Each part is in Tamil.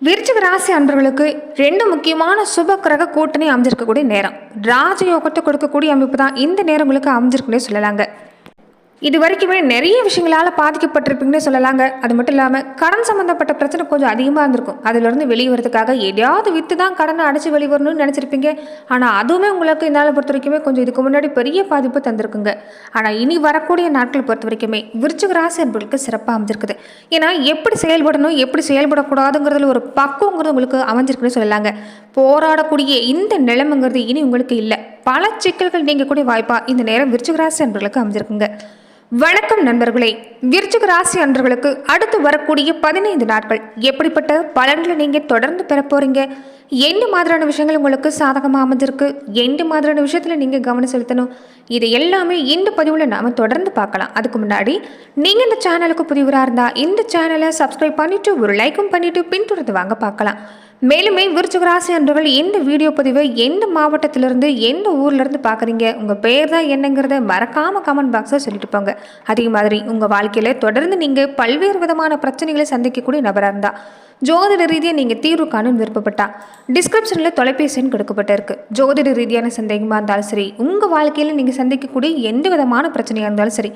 விருச்சிக ராசி அன்பர்களுக்கு ரெண்டு முக்கியமான சுப கிரக கூட்டணி அமைஞ்சிருக்கக்கூடிய நேரம். ராஜயோகத்தை கொடுக்கக்கூடிய அமைப்பு தான் இந்த நேரம் உங்களுக்கு அமைஞ்சிருக்குன்னே சொல்லலாங்க. இது வரைக்குமே நிறைய விஷயங்களால் பாதிக்கப்பட்டிருப்பீங்கன்னு சொல்லலாங்க. அது மட்டும் இல்லாமல் கடன் சம்மந்தப்பட்ட பிரச்சனை கொஞ்சம் அதிகமாக இருந்திருக்கும். அதிலிருந்து வெளியே வரதுக்காக எதையாவது விற்று தான் கடனை அடைச்சி வெளியே வரணும்னு நினச்சிருப்பீங்க. ஆனால் அதுவுமே உங்களுக்கு இந்த நாளை பொறுத்த வரைக்குமே கொஞ்சம் இதுக்கு முன்னாடி பெரிய பாதிப்பு தந்திருக்குங்க. ஆனால் இனி வரக்கூடிய நாட்களை பொறுத்த வரைக்குமே விருச்சிக ராசி அன்பர்களுக்கு சிறப்பாக அமைஞ்சிருக்குது. ஏன்னா எப்படி செயல்படணும் எப்படி செயல்படக்கூடாதுங்கிறதுல ஒரு பக்குவங்கிறது உங்களுக்கு அமைஞ்சிருக்குன்னு சொல்லலாங்க. போராடக்கூடிய இந்த நிலைமைங்கிறது இனி உங்களுக்கு இல்லை. பல சிக்கல்கள் நீங்கக்கூடிய வாய்ப்பாக இந்த நேரம் விருச்சிக ராசி அன்பர்களுக்கு அமைஞ்சிருக்குங்க. வணக்கம் நண்பர்களே. விருச்சிக ராசி அன்பர்களுக்கு அடுத்து வரக்கூடிய 15 நாட்கள் எப்படிப்பட்ட பலன்களை நீங்கள் தொடர்ந்து பெற போறீங்க, எந்த மாதிரியான விஷயங்கள் உங்களுக்கு சாதகமாக அமைஞ்சிருக்கு, எந்த மாதிரியான விஷயத்தில் நீங்கள் கவனம் செலுத்தணும், இது எல்லாமே இந்த பதிவில் நாம் தொடர்ந்து பார்க்கலாம். அதுக்கு முன்னாடி நீங்கள் இந்த சேனலுக்கு புதியவராக இருந்தால் இந்த சேனலை சப்ஸ்கிரைப் பண்ணிவிட்டு ஒரு லைக்கும் பண்ணிவிட்டு பின்தொடர்ந்து வாங்க பார்க்கலாம். மேலுமே விருச்சிக ராசி அன்பர்கள் இந்த வீடியோ பதிவை எந்த மாவட்டத்திலிருந்து எந்த ஊர்லேருந்து பார்க்குறீங்க, உங்கள் பேர் தான் என்னங்கிறத மறக்காமல் கமெண்ட் பாக்ஸில் சொல்லிட்டு போங்க. அதே மாதிரி உங்கள் வாழ்க்கையில் தொடர்ந்து நீங்கள் பல்வேறு விதமான பிரச்சனைகளை சந்திக்கக்கூடிய நபராக இருந்தால், ஜோதிட ரீதியாக நீங்கள் தீர்வு காணும் விருப்பப்பட்டா டிஸ்கிரிப்ஷனில் தொலைபேசி எண் கொடுக்கப்பட்டிருக்கு. ஜோதிட ரீதியான சந்தேகமாக இருந்தாலும் சரி, உங்கள் வாழ்க்கையில் நீங்கள் சந்திக்கக்கூடிய எந்த விதமான பிரச்சனையாக இருந்தாலும் சரி,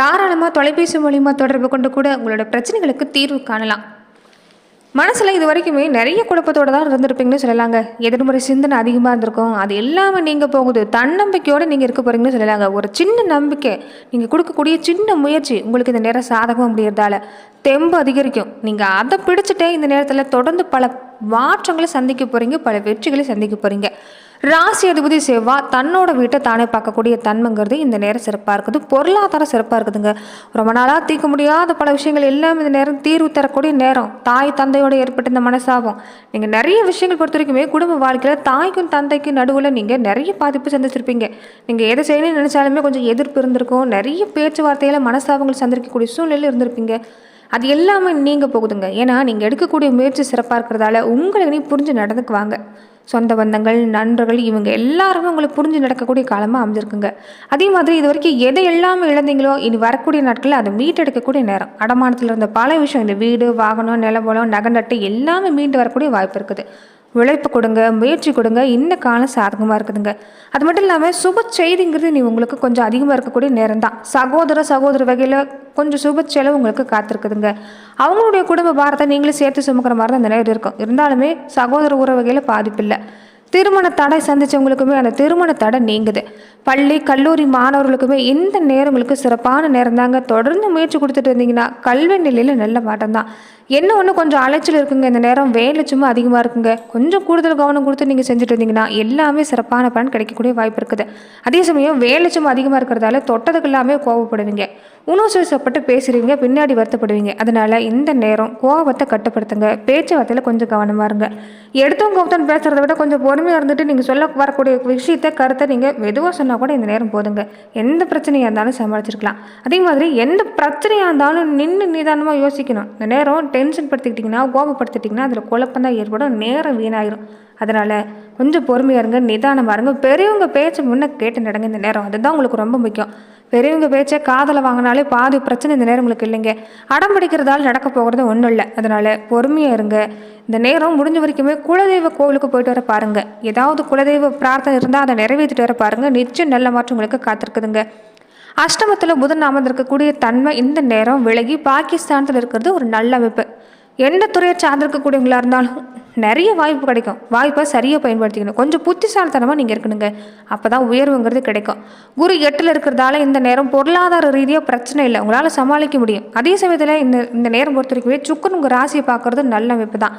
தாராளமாக தொலைபேசி மூலிமா தொடர்பு கொண்டு கூட உங்களோட பிரச்சனைகளுக்கு தீர்வு காணலாம். மனசில் இது வரைக்குமே நிறைய குழப்பத்தோடு தான் இருந்திருப்பீங்கன்னு சொல்லலாங்க. எதிர்மறை சிந்தனை அதிகமாக இருந்திருக்கும். அது எல்லாமே நீங்கள் போகுது தன்னம்பிக்கையோடு நீங்கள் இருக்க போகிறீங்கன்னு சொல்லலாங்க. ஒரு சின்ன நம்பிக்கை, நீங்கள் கொடுக்கக்கூடிய சின்ன முயற்சி உங்களுக்கு இந்த நேரம் சாதகம் முடியறதால தெம்பு அதிகரிக்கும். நீங்கள் அதை பிடிச்சிட்டே இந்த நேரத்தில் தொடர்ந்து பல மாற்றங்களை சந்திக்க போகிறீங்க, பல வெற்றிகளை சந்திக்க போகிறீங்க. ராசி அதிபதி செவ்வாய் தன்னோட வீட்டை தானே பார்க்கக்கூடிய தன்மைங்கிறது இந்த நேரம் சிறப்பாக இருக்குது. பொருளாதாரம் சிறப்பாக இருக்குதுங்க. ரொம்ப நாளாக தீர்க்க முடியாத பல விஷயங்கள் எல்லாம் இந்த நேரம் தீர்வு தரக்கூடிய நேரம். தாய் தந்தையோடு ஏற்பட்ட இந்த மனசாபம், நீங்கள் நிறைய விஷயங்கள் பொறுத்த வரைக்குமே குடும்ப வாழ்க்கையில் தாய்க்கும் தந்தைக்கும் நடுவில் நீங்கள் நிறைய பாதிப்பு சந்திச்சிருப்பீங்க. நீங்கள் எதை செய்யணும்னு நினச்சாலுமே கொஞ்சம் எதிர்ப்பு இருந்திருக்கும். நிறைய பேச்சுவார்த்தையில் மனசாபங்கள் சந்திக்கக்கூடிய சூழ்நிலையில் இருந்திருப்பீங்க. அது எல்லாமே நீங்கள் போகுதுங்க. ஏன்னா நீங்கள் எடுக்கக்கூடிய முயற்சி சிறப்பாக இருக்கிறதால உங்களை நீ புரிஞ்சு நடந்துக்குவாங்க. சொந்த பந்தங்கள் நண்பர்கள் இவங்க எல்லாருமே உங்களுக்கு புரிஞ்சு நடக்கக்கூடிய காலமாக அமைஞ்சிருக்குங்க. அதே மாதிரி இது வரைக்கும் எதை எல்லாமே இழந்தீங்களோ இனி வரக்கூடிய நாட்களில் அதை மீட்டெடுக்கக்கூடிய நேரம். அடமானத்தில் இருந்த பல விஷயம், இந்த வீடு வாகனம் நிலபலம் நகை நட்டு எல்லாமே மீண்டு வரக்கூடிய வாய்ப்பு இருக்குது. உழைப்பு கொடுங்க, முயற்சி கொடுங்க, இந்த காலம் சாதகமாக இருக்குதுங்க. அது மட்டும் இல்லாமல் சுப செய்திங்கிறது உங்களுக்கு கொஞ்சம் அதிகமாக இருக்கக்கூடிய நேரம் தான். சகோதர வகையில் கொஞ்சம் சுப செலவு உங்களுக்கு காத்திருக்குதுங்க. அவங்களுடைய குடும்ப பாரத்தை நீங்களே சேர்த்து சுமக்கிற மாதிரி தான் இந்த நேரம் இருக்கும். இருந்தாலுமே சகோதர உறவு வகையில் பாதிப்பு இல்லை. திருமண தடை சந்தித்தவங்களுக்குமே அந்த திருமண தடை நீங்குது. பள்ளி கல்லூரி மாணவர்களுக்குமே இந்த நேரங்களுக்கு சிறப்பான நேரம் தாங்க. தொடர்ந்து முயற்சி கொடுத்துட்டு இருந்தீங்கன்னா கல்வி நிலையில் நல்ல மாற்றம் தான். என்ன ஒன்று கொஞ்சம் அலைச்சல் இருக்குங்க. இந்த நேரம் வேலை சும்மா அதிகமாக இருக்குங்க. கொஞ்சம் கூடுதல் கவனம் கொடுத்து நீங்கள் செஞ்சுட்டு இருந்தீங்கன்னா எல்லாமே சிறப்பான பலன் கிடைக்கக்கூடிய வாய்ப்பு இருக்குது. அதே சமயம் வேலை சும்மா அதிகமாக இருக்கிறதால தொட்டதுக்கு எல்லாமே கோவப்படுவீங்க, உணவுசப்பட்டு பேசுகிறீங்க, பின்னாடி வருத்தப்படுவீங்க. அதனால் இந்த நேரம் கோபத்தை கட்டுப்படுத்துங்க. பேச்சுவார்த்தையில் கொஞ்சம் கவனமாக இருங்க. எடுத்தவங்க கவுத்தன் பேசுகிறத விட கொஞ்சம் பொறுமையாக இருந்துட்டு நீங்கள் சொல்ல வரக்கூடிய விஷயத்தை கருத்தை நீங்கள் மெதுவாக சொன்னால் கூட இந்த நேரம் போதுங்க. எந்த பிரச்சனையாக இருந்தாலும் சமாளிச்சிருக்கலாம். அதே மாதிரி எந்த பிரச்சனையாக இருந்தாலும் நின்று நிதானமாக யோசிக்கணும். இந்த நேரம் டென்ஷன் படுத்திக்கிட்டிங்கன்னா கோபப்படுத்திட்டிங்கன்னா அதில் குழப்பம் தான் ஏற்படும், நேரம் வீணாயிரும். அதனால் கொஞ்சம் பொறுமையாக இருங்க, நிதானமாக இருங்க. பெரியவங்க பேச்சை முன்னே கேட்டு நடங்க இந்த நேரம். அதுதான் உங்களுக்கு ரொம்ப முக்கியம். பெரியவங்க பேச்சை காதலை வாங்கினாலே பாதி பிரச்சனை இந்த நேரம் உங்களுக்கு இல்லைங்க. அடம் பிடிக்கிறதால நடக்க போகிறது ஒன்றும் இல்லை. அதனால் பொறுமையாக இருங்க. இந்த நேரம் முடிஞ்ச வரைக்குமே குலதெய்வ கோவிலுக்கு போயிட்டு வர பாருங்கள். ஏதாவது குலதெய்வ பிரார்த்தனை இருந்தால் அதை நிறைவேற்றிட்டு வர பாருங்கள். நிச்சயம் நல்ல மாற்றம் உங்களுக்கு காத்திருக்குதுங்க. அஷ்டமத்தில் புதன் அமர்ந்திருக்கக்கூடிய தன்மை இந்த நேரம் விலகி பாகிஸ்தானத்தில் இருக்கிறது ஒரு நல்ல அமைப்பு. எந்த துறையை சார்ந்திருக்கக்கூடியவங்களா இருந்தாலும் நிறைய வாய்ப்பு கிடைக்கும். வாய்ப்பை சரியாக பயன்படுத்திக்கணும். கொஞ்சம் புத்திசாலித்தனமாக நீங்கள் இருக்கணுங்க. அப்போ தான் உயர்வுங்கிறது கிடைக்கும். குரு 8ல் இருக்கிறதால இந்த நேரம் பொருளாதார ரீதியாக பிரச்சனை இல்லை, உங்களால் சமாளிக்க முடியும். அதே சமயத்தில் இந்த நேரம் பொறுத்த வரைக்கும் சுக்கரன் உங்கள் ராசியை பார்க்குறது நல்ல அமைப்பு தான்.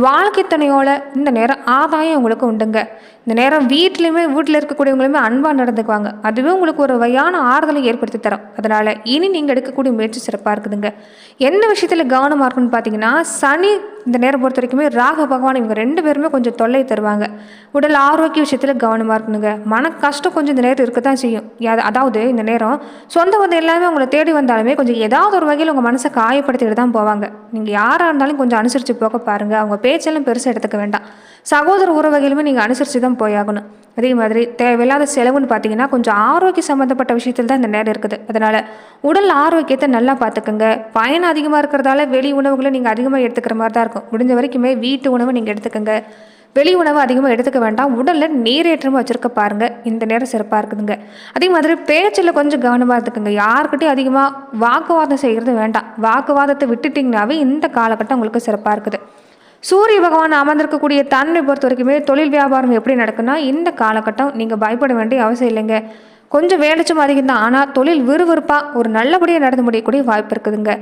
வாழ்க்கை துணையோட இந்த நேரம் ஆதாயம் உங்களுக்கு உண்டுங்க. இந்த நேரம் வீட்டில் இருக்கக்கூடியவங்களுமே அன்பாக நடந்துக்குவாங்க. அதுவே உங்களுக்கு ஒரு வகையான ஆறுதலை ஏற்படுத்தி தரும். அதனால் இனி நீங்கள் எடுக்கக்கூடிய முயற்சி சிறப்பாக இருக்குதுங்க. என்ன விஷயத்தில் கவனமாக இருக்குன்னு பார்த்தீங்கன்னா, சனி இந்த நேரம் பொறுத்த வரைக்குமே ராகு பகவான் இவங்க 2 பேருமே கொஞ்சம் தொல்லை தருவாங்க. உடல் ஆரோக்கிய விஷயத்தில் கவனமாக இருக்கணுங்க. மன கஷ்டம் கொஞ்சம் இந்த நேரத்தில் இருக்க தான் செய்யும். அதாவது இந்த நேரம் சொந்த வந்து எல்லாமே உங்களை தேடி வந்தாலுமே கொஞ்சம் ஏதாவது ஒரு வகையில் உங்கள் மனசை காயப்படுத்திட்டு தான் போவாங்க. நீங்கள் யாராக இருந்தாலும் கொஞ்சம் அனுசரித்து போக பாருங்கள். அவங்க பேச்செல்லாம் பெருசாக எடுத்துக்க வேண்டாம். சகோதர உறவுகளுமே நீங்கள் அனுசரித்து தான் போயாகணும். அதே மாதிரி தேவையில்லாத செலவுன்னு பார்த்தீங்கன்னா கொஞ்சம் ஆரோக்கிய சம்மந்தப்பட்ட விஷயத்தில் தான் இந்த நேரம் இருக்குது. அதனால் உடல் ஆரோக்கியத்தை நல்லா பார்த்துக்கோங்க. பயணம் அதிகமாக இருக்கிறதால வெளி உணவுகளை நீங்கள் அதிகமாக எடுத்துக்கிற மாதிரி தான் இருக்கும். இருக்கும். முடிஞ்ச வரைக்குமே வீட்டு உணவு நீங்கள் எடுத்துக்கோங்க. வெளி உணவு அதிகமாக எடுத்துக்க வேண்டாம். உடலில் நீரேற்றமாக வச்சுருக்க பாருங்கள். இந்த நேரம் சிறப்பாக இருக்குதுங்க. அதே மாதிரி பேச்சில் கொஞ்சம் கவனமாக இருந்துக்குங்க. யாருக்கிட்டையும் அதிகமாக வாக்குவாதம் செய்கிறது வேண்டாம். வாக்குவாதத்தை விட்டுட்டிங்கனாவே இந்த காலகட்டம் உங்களுக்கு சிறப்பாக இருக்குது. சூரிய பகவான் அமர்ந்திருக்கக்கூடிய தன்மை பொறுத்த வரைக்குமே தொழில் வியாபாரம் எப்படி நடக்குன்னா, இந்த காலகட்டம் நீங்கள் பயப்பட வேண்டிய அவசியம் இல்லைங்க. கொஞ்சம் வேலைச்சும் அதிகம் தான். ஆனால் தொழில் விறுவிறுப்பாக ஒரு நல்லபடியாக நடந்து முடியக்கூடிய வாய்ப்பு இருக்குதுங்க.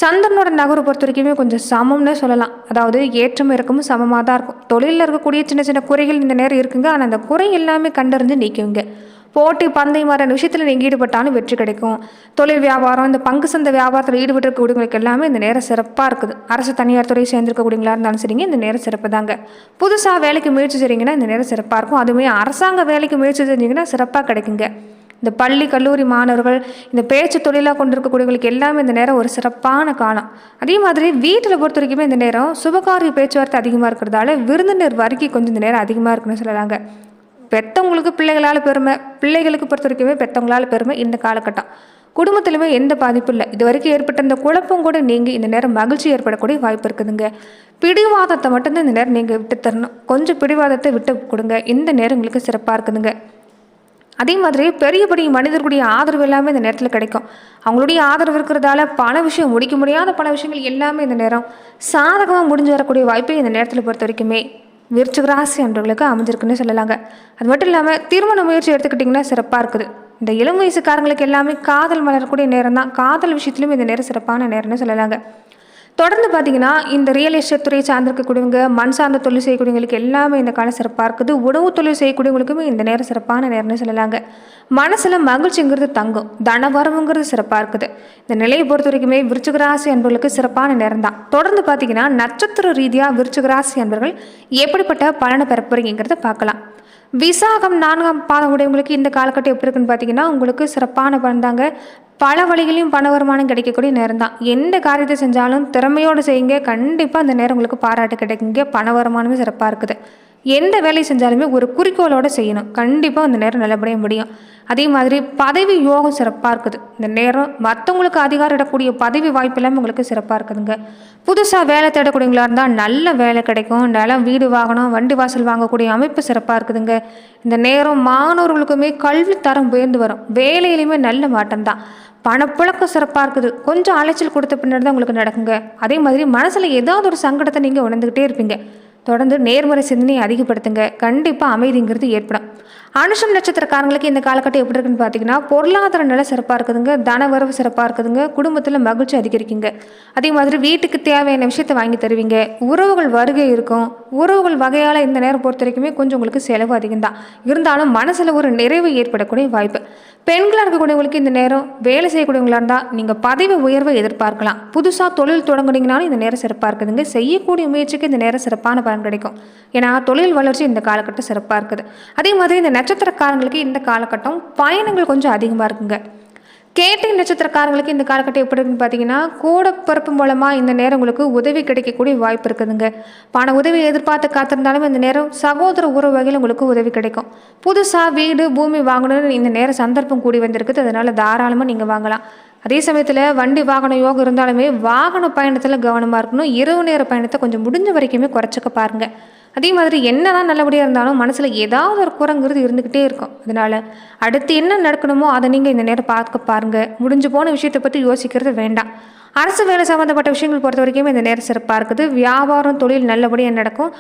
சந்திரனோட நகரை பொறுத்த வரைக்குமே கொஞ்சம் சமம்னே சொல்லலாம். அதாவது ஏற்றம் இறக்கமும் சமமாக தான் இருக்கும். தொழிலில் இருக்கக்கூடிய சின்ன சின்ன குறைகள் இந்த நேரம் இருக்குங்க. ஆனால் அந்த குறை எல்லாமே கண்டறிஞ்சு நீக்குங்க. போட்டி பந்தயம் மாதிரியான விஷயத்தில் நீங்கள் ஈடுபட்டாலும் வெற்றி கிடைக்கும். தொழில் வியாபாரம், இந்த பங்கு சந்தை வியாபாரத்தில் ஈடுபட்டிருக்கக்கூடியவங்களுக்கு எல்லாமே இந்த நேரம் சிறப்பாக இருக்குது. அரசு தனியார் துறை சேர்ந்திருக்கக்கூடியவங்களா இருந்தாலும் சரிங்க, இந்த நேரம் சிறப்பு தாங்க. புதுசாக வேலைக்கு முயற்சி செய்கிறீங்கன்னா இந்த நேரம் சிறப்பாக இருக்கும். அதுவுமே அரசாங்க வேலைக்கு முயற்சி செஞ்சீங்கன்னா சிறப்பாக கிடைக்குங்க. இந்த பள்ளி கல்லூரி மாணவர்கள், இந்த பேச்சு தொழிலாக கொண்டிருக்கக்கூடியவங்களுக்கு எல்லாமே இந்த நேரம் ஒரு சிறப்பான காலம். அதே மாதிரி வீட்டில் பொறுத்த வரைக்குமே இந்த நேரம் சுபகாரிய பேச்சுவார்த்தை அதிகமாக இருக்கிறதால விருந்தினர் வருகை கொஞ்சம் இந்த நேரம் அதிகமாக இருக்குன்னு சொல்லலாங்க. பெற்றவங்களுக்கு பிள்ளைகளால் பெருமை, பிள்ளைகளுக்கு பொறுத்த வரைக்குமே பெற்றவங்களால் பெருமை. இந்த காலகட்டம் குடும்பத்திலுமே எந்த பாதிப்பும் இல்லை. இது வரைக்கும் ஏற்பட்ட இந்த குழப்பம் கூட நீங்கள் இந்த நேரம் மகிழ்ச்சி ஏற்படக்கூடிய வாய்ப்பு இருக்குதுங்க. பிடிவாதத்தை மட்டும்தான் இந்த நேரம் நீங்கள் விட்டு தரணும். கொஞ்சம் பிடிவாதத்தை விட்டு கொடுங்க. இந்த நேரம் உங்களுக்கு சிறப்பாக இருக்குதுங்க. அதே மாதிரி பெரிய பெரிய மனிதர்களுடைய ஆதரவு எல்லாமே இந்த நேரத்தில் கிடைக்கும். அவங்களுடைய ஆதரவு இருக்கிறதால பல விஷயம் முடிக்க முடியாத பல விஷயங்கள் எல்லாமே இந்த நேரம் சாதகமாக முடிஞ்சு வரக்கூடிய வாய்ப்பை இந்த நேரத்தில் பொறுத்த வரைக்குமே விருச்சிக ராசி அன்பர்களுக்கு அமைஞ்சிருக்குன்னு சொல்லலாங்க. அது மட்டும் இல்லாமல் திருமண முயற்சி எடுத்துக்கிட்டிங்கன்னா சிறப்பாக இருக்குது. இந்த இளம் வயசுக்காரங்களுக்கு எல்லாமே காதல் மலரக்கூடிய நேரம் தான். காதல் விஷயத்துலையும் இந்த நேரம் சிறப்பான நேரம்னு சொல்லலாங்க. தொடர்ந்து பார்த்தீங்கன்னா இந்த ரியல் எஸ்டேட் துறையை சார்ந்திருக்கக்கூடியவங்க, மண் சார்ந்த தொழில் செய்யக்கூடியவங்களுக்கு எல்லாமே இந்த காலம் சிறப்பாக இருக்குது. உணவு தொழில் செய்யக்கூடியவங்களுக்குமே இந்த நேரம் சிறப்பான நேரம்னு சொல்லலாங்க. மனசில் மகிழ்ச்சிங்கிறது தங்கும், தனவரவுங்கிறது சிறப்பாக இருக்குது. இந்த நிலையை பொறுத்த வரைக்குமே விருச்சிக ராசி அன்பர்களுக்கு சிறப்பான நேரம் தான். தொடர்ந்து பார்த்தீங்கன்னா நட்சத்திர ரீதியாக விருச்சிக ராசி அன்பர்கள் எப்படிப்பட்ட பலனை பெற போறீங்கிறத பார்க்கலாம். விசாகம் 4ஆம் பாதம் உடையவங்களுக்கு இந்த காலகட்டம் எப்படி இருக்குன்னு பார்த்தீங்கன்னா உங்களுக்கு சிறப்பான பலன் தாங்க. பல வழிகளையும் பண வருமானம் கிடைக்கக்கூடிய நேரம் தான். எந்த காரியத்தை செஞ்சாலும் திறமையோடு செய்யுங்க. கண்டிப்பாக அந்த நேரம் உங்களுக்கு பாராட்டு கிடைக்குங்க. பண வருமானமே சிறப்பாக இருக்குது. எந்த வேலை செஞ்சாலுமே ஒரு குறிக்கோளோடு செய்யணும். கண்டிப்பாக அந்த நேரம் நல்லபடியாக முடியும். அதே மாதிரி பதவி யோகம் சிறப்பாக இருக்குது. இந்த நேரம் மற்றவங்களுக்கு அதிகாரம் இடக்கூடிய பதவி வாய்ப்பு எல்லாமே உங்களுக்கு சிறப்பாக இருக்குதுங்க. புதுசாக வேலை தேடக்கூடியவங்களா இருந்தால் நல்ல வேலை கிடைக்கும். நிலம், வீடு, வாகனம், வண்டி வாசல் வாங்கக்கூடிய அமைப்பு சிறப்பாக இருக்குதுங்க. இந்த நேரம் மாணவர்களுக்குமே கல்வி தரம் உயர்ந்து வரும். வேலையிலையுமே நல்ல மாற்றம் தான். பணப்புழக்கம் சிறப்பாக இருக்குது. கொஞ்சம் அலைச்சல் கொடுத்த பின்னாடி தான் உங்களுக்கு நடக்குங்க. அதே மாதிரி மனசில் ஏதாவது ஒரு சங்கடத்தை நீங்கள் உணர்ந்துக்கிட்டே இருப்பீங்க. தொடர்ந்து நேர்மறை சிந்தனையை அதிகப்படுத்துங்க. கண்டிப்பாக அமைதிங்கிறது ஏற்படும். அனுஷம் நட்சத்திரக்காரங்களுக்கு இந்த காலகட்டம் எப்படி இருக்குன்னு பார்த்தீங்கன்னா பொருளாதார நிலை சிறப்பாக இருக்குதுங்க. தனவரவு சிறப்பாக இருக்குதுங்க. குடும்பத்தில் மகிழ்ச்சி அதிகரிக்குங்க. அதே மாதிரி வீட்டுக்கு தேவையான விஷயத்தை வாங்கி தருவீங்க. உறவுகள் வருகை இருக்கும். உறவுகள் வகையால் இந்த நேரம் பொறுத்த வரைக்குமே கொஞ்சம் உங்களுக்கு செலவு அதிகம் தான். இருந்தாலும் மனசில் ஒரு நிறைவு ஏற்படக்கூடிய வாய்ப்பு. பெண்களாக இருக்கக்கூடியவங்களுக்கு இந்த நேரம் வேலை செய்யக்கூடியவங்களா இருந்தால் நீங்கள் பதவி உயர்வை எதிர்பார்க்கலாம். புதுசாக தொழில் தொடங்குனீங்கனாலும் இந்த நேரம் சிறப்பாக இருக்குதுங்க. செய்யக்கூடிய முயற்சிக்கு இந்த நேரம் சிறப்பான பலன் கிடைக்கும். ஏன்னா தொழில் வளர்ச்சி இந்த காலகட்டம் சிறப்பாக இருக்குது. அதே மாதிரி இந்த நட்சத்திரக்காரங்களுக்கு இந்த காலகட்டம் பயணங்கள் கொஞ்சம் அதிகமாக இருக்குங்க. கேட்டை நட்சத்திரக்காரங்களுக்கு இந்த காலகட்டம் எப்படி இருக்குன்னு பார்த்தீங்கன்னா கூட பிறப்பு மூலமாக இந்த நேரம் உங்களுக்கு உதவி கிடைக்கக்கூடிய வாய்ப்பு இருக்குதுங்க. பண உதவி எதிர்பார்த்து காத்திருந்தாலும் இந்த நேரம் சகோதர உறவு வகையில் உங்களுக்கு உதவி கிடைக்கும். புதுசாக வீடு, பூமி வாங்கணும்னு இந்த நேரம் சந்தர்ப்பம் கூடி வந்திருக்குது. அதனால் தாராளமாக நீங்கள் வாங்கலாம். அதே சமயத்தில் வண்டி வாகன யோகம் இருந்தாலுமே வாகன பயணத்தில் கவனமாக இருக்கணும். இரவு நேர பயணத்தை கொஞ்சம் முடிஞ்ச வரைக்குமே குறைச்சிக்க பாருங்கள். அதே மாதிரி என்னதான் நல்லபடியாக இருந்தாலும் மனசில் ஏதாவது ஒரு குறைங்கிறது இருந்துக்கிட்டே இருக்கும். அதனால் அடுத்து என்ன நடக்கணுமோ அதை நீங்கள் இந்த நேரம் பார்க்க பாருங்கள். முடிஞ்சு போன விஷயத்தை பற்றி யோசிக்கிறது வேண்டாம். அரசு வேலை சம்மந்தப்பட்ட விஷயங்கள் பொறுத்த வரைக்கும் இந்த நேரம் சிறப்பாக இருக்குது. வியாபாரம், தொழில் நல்லபடியாக நடக்கும்.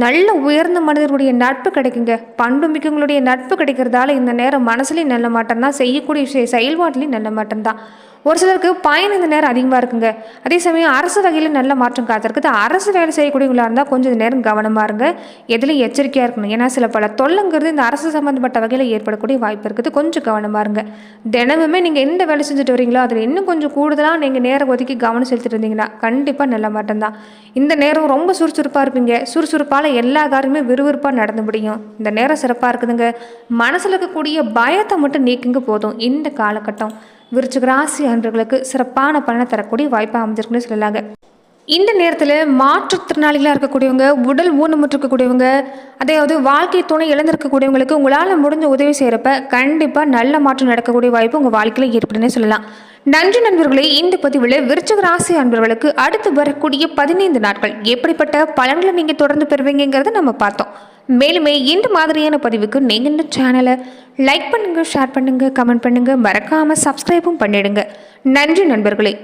நல்ல உயர்ந்த மனிதர்களுடைய நட்பு கிடைக்குங்க. பண்பு மிக்கவங்களுடைய நட்பு கிடைக்கிறதால இந்த நேரம் மனசுலேயும் நல்ல மாற்றம் தான். செய்யக்கூடிய செயல்பாட்டிலையும் நல்ல மாற்றம் தான். ஒரு சிலருக்கு பயணம் இந்த நேரம் அதிகமாக இருக்குங்க. அதே சமயம் அரசு வகையில் நல்ல மாற்றம் காத்திருக்குது. அரசு வேலை செய்யக்கூடியவங்களா இருந்தால் கொஞ்சம் நேரம் கவனமாக இருங்க. எதுலையும் எச்சரிக்கையாக இருக்கணும். ஏன்னா சில பல தொல்லைங்கிறது இந்த அரசு சம்மந்தப்பட்ட வகையில் ஏற்படக்கூடிய வாய்ப்பு இருக்குது. கொஞ்சம் கவனமாக இருங்க. தினமுமே நீங்கள் எந்த வேலை செஞ்சுட்டு வரீங்களோ அதில் இன்னும் கொஞ்சம் கூடுதலாக நீங்கள் நேரம் ஒதுக்கி கவனம் செலுத்திட்டு இருந்தீங்கன்னா கண்டிப்பாக நல்ல மாற்றம் தான். இந்த நேரம் ரொம்ப சுறுசுறுப்பாக இருப்பீங்க. சுறுசுறுப்பால் எல்லா காரியமே விறுவிறுப்பாக நடந்து முடியும். இந்த நேரம் சிறப்பாக இருக்குதுங்க. மனசில் இருக்கக்கூடிய பயத்தை மட்டும் நீக்குங்க போதும். இந்த காலகட்டம் விருச்சிக ராசி அன்பர்களுக்கு சிறப்பான பலனை தரக்கூடிய வாய்ப்பாக அமைஞ்சிருக்குன்னு சொல்லலாங்க. இந்த நேரத்தில் மாற்றுத்திறனாளிகளாக இருக்கக்கூடியவங்க, உடல் ஊனமுற்றிருக்கக்கூடியவங்க, அதாவது வாழ்க்கை துணை இழந்திருக்கக்கூடியவங்களுக்கு உங்களால் முடிஞ்ச உதவி செய்கிறப்ப கண்டிப்பாக நல்ல மாற்றம் நடக்கக்கூடிய வாய்ப்பு உங்கள் வாழ்க்கையில் ஏற்படுன்னு சொல்லலாம். நன்றி நண்பர்களே. இந்த பதிவில் விருச்சிக ராசி அன்பர்களுக்கு அடுத்து வரக்கூடிய 15 நாட்கள் எப்படிப்பட்ட பலன்களை நீங்கள் தொடர்ந்து பெறுவீங்கிறத நம்ம பார்த்தோம். மேலுமே இந்த மாதிரியான பதிவுக்கு நீங்கள் இந்த சேனலை லைக் பண்ணுங்கள், ஷேர் பண்ணுங்கள், கமெண்ட் பண்ணுங்கள், மறக்காமல் சப்ஸ்கிரைபும் பண்ணிடுங்க. நன்றி நண்பர்களே.